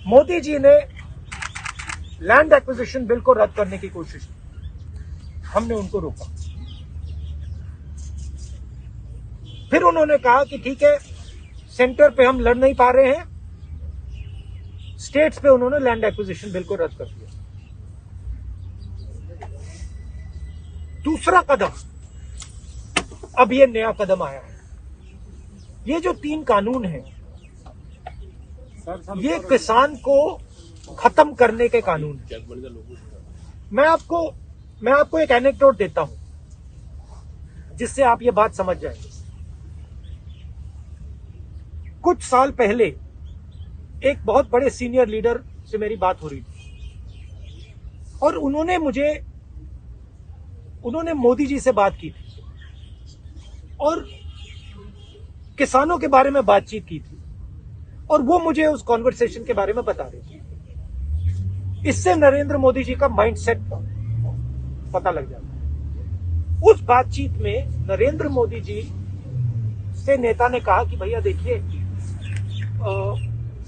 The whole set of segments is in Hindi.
मोदी जी ने लैंड एक्विजिशन बिल को रद्द करने की कोशिश की, हमने उनको रोका। फिर उन्होंने कहा कि ठीक है, सेंटर पे हम लड़ नहीं पा रहे हैं, स्टेट्स पे उन्होंने लैंड एक्विजिशन बिल को रद्द कर दिया। दूसरा कदम, अब ये नया कदम आया है। ये जो 3 कानून हैं, ये किसान को खत्म करने के कानून हैं। मैं आपको एक एनेक्डोट देता हूं जिससे आप ये बात समझ जाएंगे। कुछ साल पहले एक बहुत बड़े सीनियर लीडर से मेरी बात हो रही थी और उन्होंने मोदी जी से बात की थी और किसानों के बारे में बातचीत की थी और वो मुझे उस कॉन्वर्सेशन के बारे में बता रहे थे। इससे नरेंद्र मोदी जी का माइंडसेट पता लग जाता है। उस बातचीत में नरेंद्र मोदी जी से नेता ने कहा कि भैया देखिए,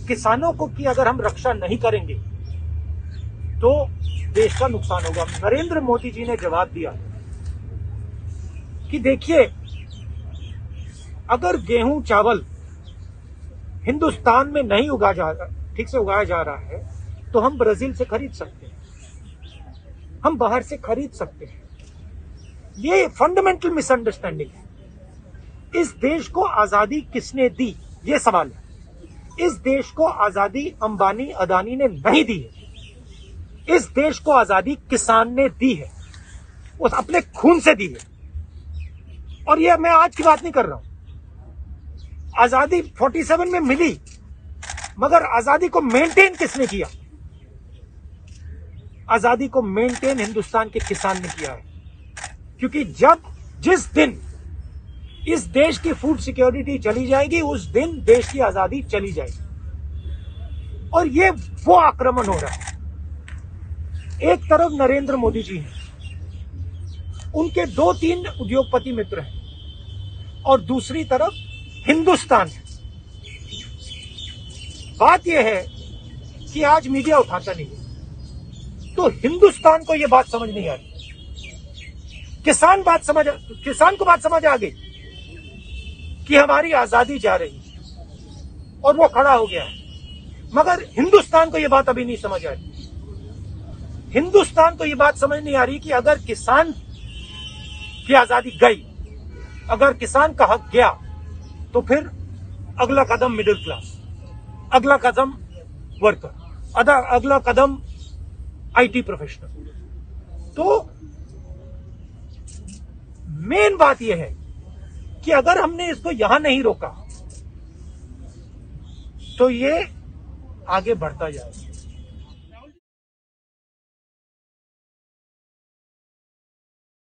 किसानों को की अगर हम रक्षा नहीं करेंगे तो देश का नुकसान होगा। नरेंद्र मोदी जी ने जवाब दिया कि देखिए, अगर गेहूं चावल हिंदुस्तान में नहीं ठीक से उगाया जा रहा है तो हम ब्राजील से खरीद सकते हैं, हम बाहर से खरीद सकते हैं। ये फंडामेंटल मिसअंडरस्टैंडिंग है। इस देश को आजादी किसने दी, ये सवाल है। इस देश को आजादी अंबानी अदानी ने नहीं दी है। इस देश को आजादी किसान ने दी है, वो अपने खून से दी है। और ये मैं आज की बात नहीं कर रहा हूं। आजादी 47 में मिली, मगर आजादी को मेंटेन किसने किया? आजादी को मेंटेन हिंदुस्तान के किसान ने किया है। क्योंकि जिस दिन इस देश की फूड सिक्योरिटी चली जाएगी, उस दिन देश की आजादी चली जाएगी। और ये वो आक्रमण हो रहा है। एक तरफ नरेंद्र मोदी जी हैं, उनके 2-3 उद्योगपति मित्र हैं और दूसरी तरफ हिंदुस्तान है। बात यह है कि आज मीडिया उठाता नहीं है, तो हिंदुस्तान को यह बात समझ नहीं आ रही। किसान को बात समझ आ गई कि हमारी आजादी जा रही है और वो खड़ा हो गया है, मगर हिंदुस्तान को यह बात अभी नहीं समझ आ रही। हिंदुस्तान को यह बात समझ नहीं आ रही कि अगर किसान की आजादी गई, अगर किसान का हक गया, तो फिर अगला कदम मिडिल क्लास, अगला कदम वर्कर, अगला कदम आईटी प्रोफेशनल। तो मेन बात यह है कि अगर हमने इसको यहां नहीं रोका तो ये आगे बढ़ता जाएगा।